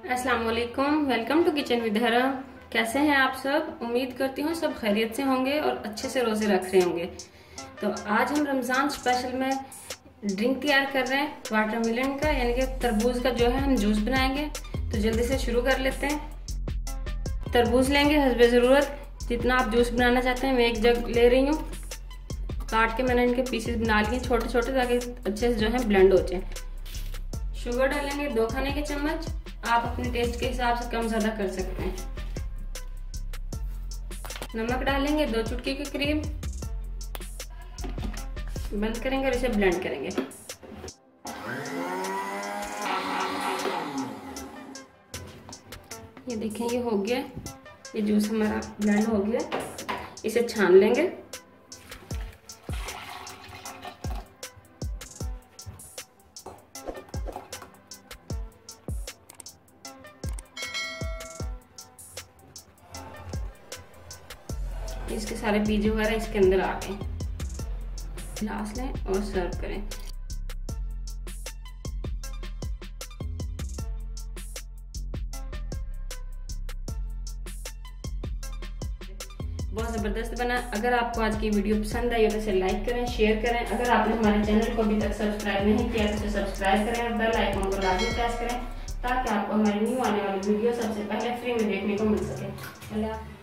अस्सलाम वालेकुम, welcome to kitchen with हरा। कैसे हैं आप सब? उम्मीद करती हूँ सब खैरियत से होंगे और अच्छे से रोजे रख रहे होंगे। तो आज हम रमज़ान स्पेशल में ड्रिंक तैयार कर रहे हैं वाटरमेलन का, यानी कि तरबूज का जो है हम जूस बनाएंगे। तो जल्दी से शुरू कर लेते हैं। तरबूज लेंगे हस्बे ज़रूरत, जितना आप जूस बनाना चाहते हैं। मैं एक जग ले रही हूँ, काट के मैंने इनके पीसेस बना लिए छोटे छोटे, ताकि अच्छे से जो है ब्लेंड हो जाए। शुगर डालेंगे 2 खाने के चम्मच, आप अपने टेस्ट के हिसाब से कम ज़्यादा कर सकते हैं। नमक डालेंगे 2 चुटकी के करीब। बंद करेंगे और इसे ब्लेंड करेंगे। ये देखें, ये हो गया, ये जूस हमारा ब्लेंड हो गया। इसे छान लेंगे। इसके सारे बीज वगैरह इसके अंदर आ गए। गिलास लें और सर्व करें। बहुत ज़बरदस्त बना। अगर आपको आज की वीडियो पसंद आई तो इसे लाइक करें, शेयर करें। अगर आपने हमारे चैनल को अभी तक सब्सक्राइब नहीं किया तो इसे सब्सक्राइब करें और बेल आइकन को लाजमी प्रेस करें, ताकि आपको हमारी न्यू आने वाली वीडियो सबसे पहले फ्री में देखने को मिल सके।